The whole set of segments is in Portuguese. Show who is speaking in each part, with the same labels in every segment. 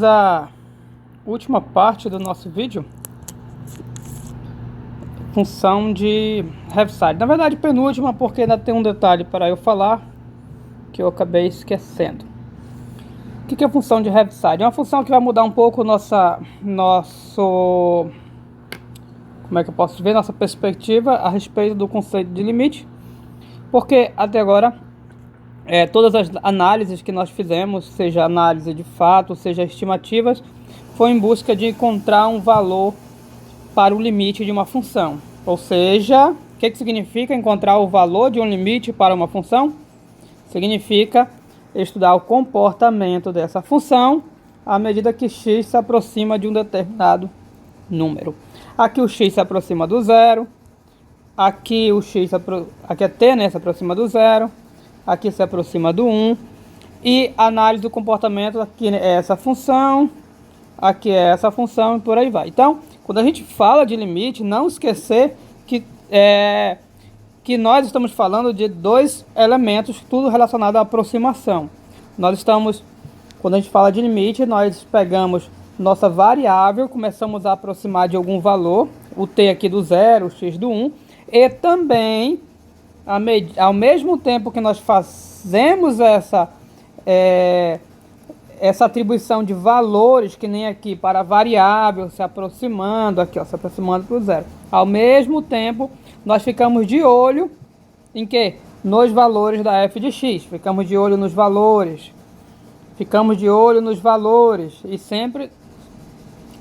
Speaker 1: A última parte do nosso vídeo, função de Heaviside. Na verdade, penúltima, porque ainda tem um detalhe para eu falar que eu acabei esquecendo. O que é a função de Heaviside? É uma função que vai mudar um pouco como é que eu posso ver, nossa perspectiva a respeito do conceito de limite, porque até agora todas as análises que nós fizemos, seja análise de fato, seja estimativas, foi em busca de encontrar um valor para o limite de uma função. Ou seja, o que significa encontrar o valor de um limite para uma função? Significa estudar o comportamento dessa função à medida que x se aproxima de um determinado número. Aqui o x se aproxima do zero, aqui aqui é t, né, se aproxima do zero, aqui se aproxima do 1, e análise do comportamento, aqui é essa função, aqui é essa função e por aí vai. Então, quando a gente fala de limite, não esquecer que nós estamos falando de dois elementos, tudo relacionado à aproximação. Quando a gente fala de limite, nós pegamos nossa variável, começamos a aproximar de algum valor, o t aqui do zero, o x do 1, e também, ao mesmo tempo que nós fazemos essa atribuição de valores, que nem aqui, para a variável, se aproximando, aqui ó, se aproximando para o zero. Ao mesmo tempo, nós ficamos de olho em quê? Nos valores da f de x. Ficamos de olho nos valores. E sempre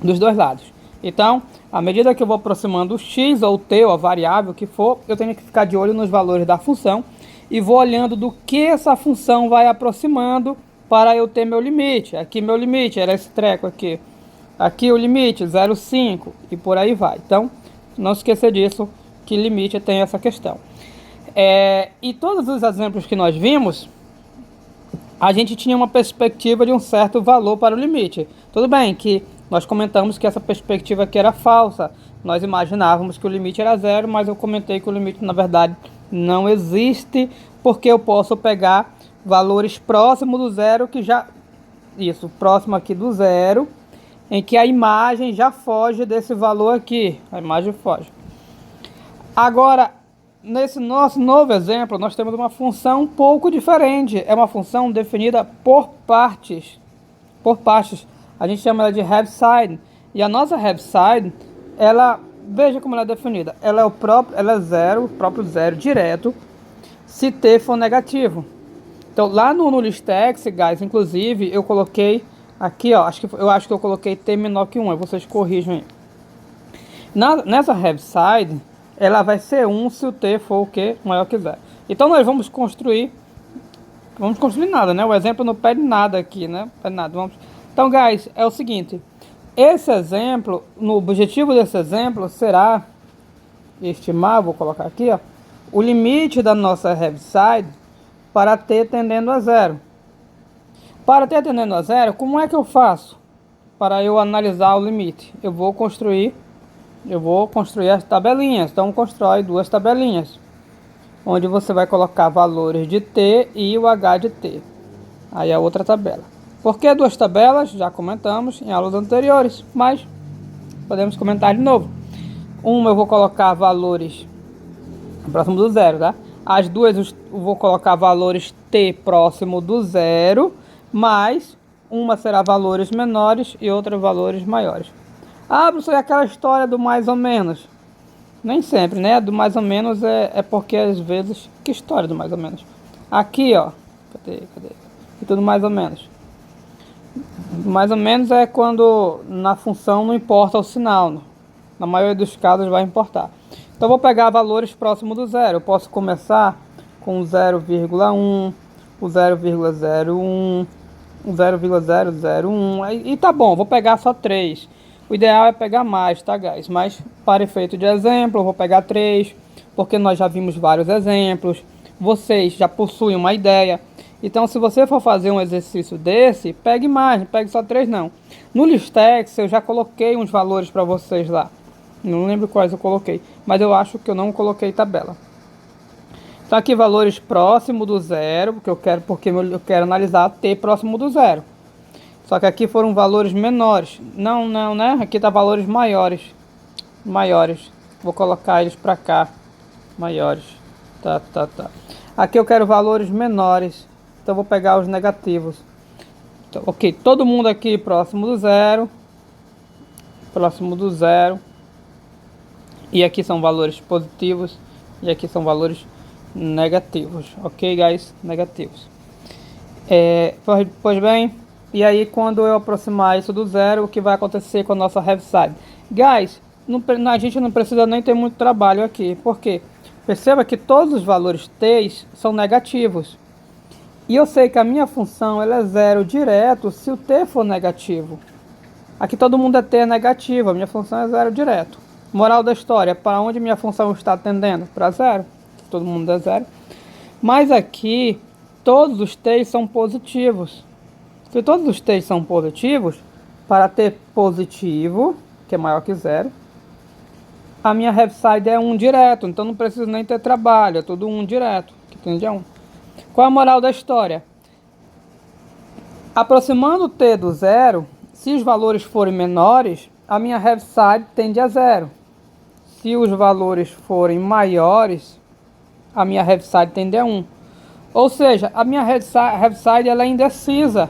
Speaker 1: dos dois lados. Então, à medida que eu vou aproximando o x ou o t, ou a variável que for, eu tenho que ficar de olho nos valores da função e vou olhando do que essa função vai aproximando para eu ter meu limite. Aqui meu limite era esse treco aqui. Aqui o limite 0,5 e por aí vai. Então, não esqueça disso, que limite tem essa questão. E todos os exemplos que nós vimos, a gente tinha uma perspectiva de um certo valor para o limite. Tudo bem que nós comentamos que essa perspectiva aqui era falsa. Nós imaginávamos que o limite era zero, mas eu comentei que o limite, na verdade, não existe, porque eu posso pegar valores próximos do zero, próximo aqui do zero, em que a imagem já foge desse valor aqui. A imagem foge. Agora, nesse nosso novo exemplo, nós temos uma função um pouco diferente. É uma função definida por partes. A gente chama ela de Heaviside. E a nossa Heaviside, veja como ela é definida. Ela é zero, o próprio zero direto, se t for negativo. Então, lá no ListX, guys, inclusive, eu coloquei aqui, ó, eu acho que eu coloquei t menor que 1, vocês corrijam aí. Nessa Heaviside, ela vai ser 1 se o t for o quê? Maior que 0. Então, nós vamos construir nada, né? O exemplo não pede nada aqui, né? Pede nada. Então, guys, é o seguinte. Esse exemplo, no objetivo desse exemplo, será estimar, vou colocar aqui, ó, o limite da nossa Heaviside para t tendendo a zero. Para t tendendo a zero, como é que eu faço para eu analisar o limite? Eu vou construir as tabelinhas. Então, constrói duas tabelinhas, onde você vai colocar valores de t e o h de t. Aí a outra tabela. Por que duas tabelas? Já comentamos em aulas anteriores, mas podemos comentar de novo. Uma eu vou colocar valores próximo do zero, tá? As duas eu vou colocar valores t próximo do zero, mas uma será valores menores e outra valores maiores. Professor, é aquela história do mais ou menos. Nem sempre, né? Do mais ou menos é porque às vezes... Que história do mais ou menos? Aqui, ó. Cadê? E tudo mais ou menos. Mais ou menos é quando na função não importa o sinal. Na maioria dos casos vai importar. Então, eu vou pegar valores próximos do zero. Eu posso começar com 0,1, o 0,01, o 0,001. E tá bom, vou pegar só 3. O ideal é pegar mais, tá, guys? Mas, para efeito de exemplo, eu vou pegar 3, porque nós já vimos vários exemplos. Vocês já possuem uma ideia. Então, se você for fazer um exercício desse, pegue mais, não pegue só 3, não. No ListX, eu já coloquei uns valores para vocês lá. Não lembro quais eu coloquei, mas eu acho que eu não coloquei tabela. Então, aqui valores próximo do zero, porque eu quero analisar t próximo do zero. Só que aqui foram valores menores. Não, não, né? Aqui tá valores maiores. Maiores. Vou colocar eles para cá. Maiores. Tá. Aqui eu quero valores menores. Então vou pegar os negativos. Então, ok, todo mundo aqui próximo do zero. Próximo do zero. E aqui são valores positivos. E aqui são valores negativos. Ok, guys? Negativos. Pois bem, e aí quando eu aproximar isso do zero, o que vai acontecer com a nossa Heaviside? Guys, a gente não precisa nem ter muito trabalho aqui. Por quê? Perceba que todos os valores t são negativos. E eu sei que a minha função ela é zero direto se o t for negativo. Aqui todo mundo é t negativo, a minha função é zero direto. Moral da história, para onde minha função está tendendo? Para zero. Todo mundo é zero. Mas aqui, todos os t são positivos. Se todos os t são positivos, para t positivo, que é maior que zero, a minha Heaviside é 1 direto, então não preciso nem ter trabalho, é tudo 1 direto, que tende a 1. Qual a moral da história? Aproximando t do zero, se os valores forem menores, a minha Heaviside tende a zero. Se os valores forem maiores, a minha Heaviside tende a 1. Ou seja, a minha Heaviside ela é indecisa.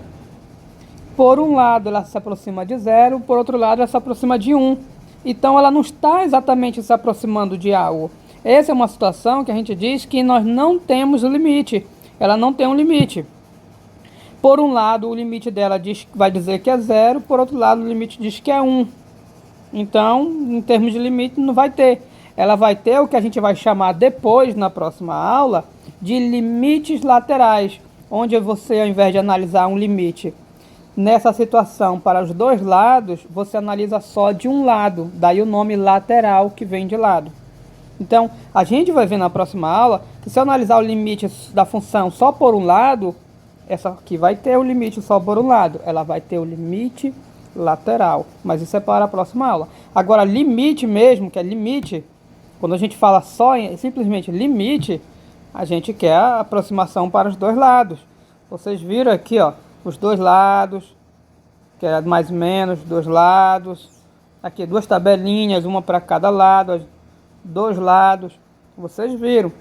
Speaker 1: Por um lado ela se aproxima de zero, por outro lado ela se aproxima de 1. Então ela não está exatamente se aproximando de algo. Essa é uma situação que a gente diz que nós não temos limite. Ela não tem um limite. Por um lado o limite dela vai dizer que é zero, por outro lado o limite diz que é 1. Então, em termos de limite, não vai ter. Ela vai ter o que a gente vai chamar depois, na próxima aula, de limites laterais, onde você, ao invés de analisar um limite nessa situação para os dois lados, você analisa só de um lado, daí o nome lateral que vem de lado. Então, a gente vai ver na próxima aula que se eu analisar o limite da função só por um lado, essa aqui vai ter o limite só por um lado, ela vai ter o limite lateral, mas isso é para a próxima aula. Agora, limite mesmo, que é limite, quando a gente fala só em simplesmente limite, a gente quer a aproximação para os dois lados. Vocês viram aqui, ó, os dois lados, que é mais ou menos, dois lados. Aqui, duas tabelinhas, uma para cada lado, dois lados. Vocês viram.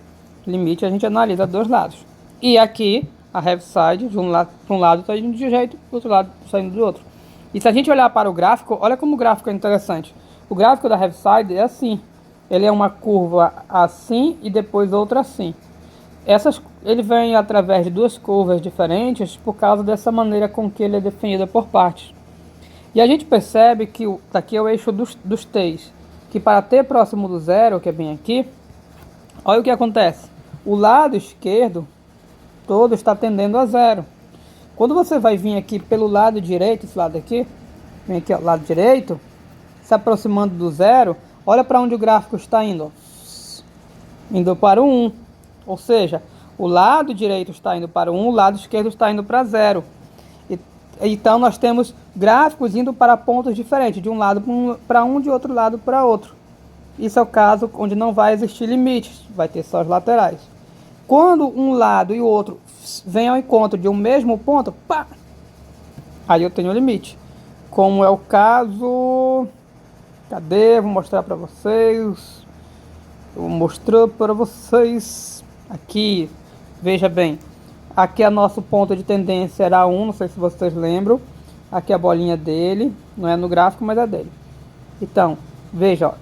Speaker 1: Limite a gente analisa dois lados. E aqui, a Heaviside, de um lado está indo de um jeito, do outro lado está indo do outro. E se a gente olhar para o gráfico, olha como o gráfico é interessante. O gráfico da Heaviside é assim. Ele é uma curva assim e depois outra assim. Ele vem através de duas curvas diferentes por causa dessa maneira com que ele é definido por partes. E a gente percebe que aqui é o eixo dos t's. Que para t próximo do zero, que é bem aqui, olha o que acontece. O lado esquerdo todo está tendendo a zero. Quando você vai vir aqui pelo lado direito, esse lado aqui, vem aqui, ó, lado direito, se aproximando do zero, olha para onde o gráfico está indo. Ó. Indo para o 1. Ou seja, o lado direito está indo para o 1, o lado esquerdo está indo para zero. Então nós temos gráficos indo para pontos diferentes, de um lado para um, de outro lado para outro. Isso é o caso onde não vai existir limites, vai ter só os laterais. Quando um lado e o outro vêm ao encontro de um mesmo ponto, pá, aí eu tenho o limite. Como é o caso... Cadê? Vou mostrar para vocês. Eu vou mostrar para vocês. Aqui, veja bem. Aqui é nosso ponto de tendência era 1, não sei se vocês lembram. Aqui é a bolinha dele, não é no gráfico, mas é dele. Então, veja, ó,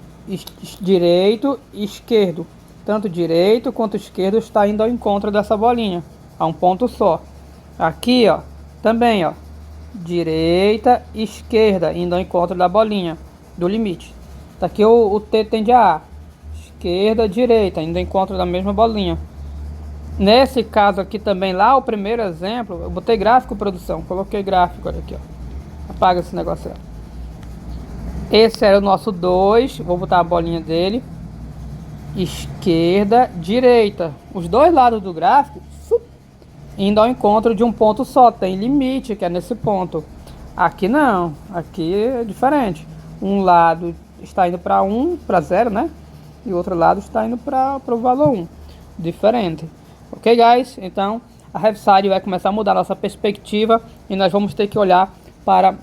Speaker 1: direito e esquerdo. Tanto direito quanto esquerdo está indo ao encontro dessa bolinha, a um ponto só. Aqui, ó, também, ó, direita e esquerda indo ao encontro da bolinha, do limite. Tá aqui o T tende a A. Esquerda, direita, indo ao encontro da mesma bolinha. Nesse caso aqui também, lá o primeiro exemplo, eu botei gráfico, produção, coloquei gráfico, olha aqui, ó. Apaga esse negócio aí. Esse era o nosso 2, vou botar a bolinha dele. Esquerda, direita. Os dois lados do gráfico indo ao encontro de um ponto só. Tem limite, que é nesse ponto. Aqui não, aqui é diferente. Um lado está indo para 1, para 0, né? E o outro lado está indo para o valor 1. Diferente. Ok, guys? Então, a Heaviside vai começar a mudar a nossa perspectiva e nós vamos ter que olhar para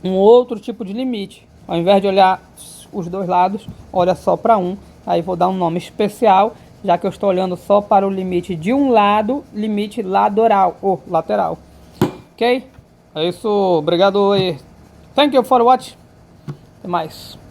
Speaker 1: um outro tipo de limite. Ao invés de olhar os dois lados, olha só para um. Aí vou dar um nome especial, já que eu estou olhando só para o limite de um lado, limite lateral ou lateral. Ok? É isso, obrigado e thank you for watching. Até mais.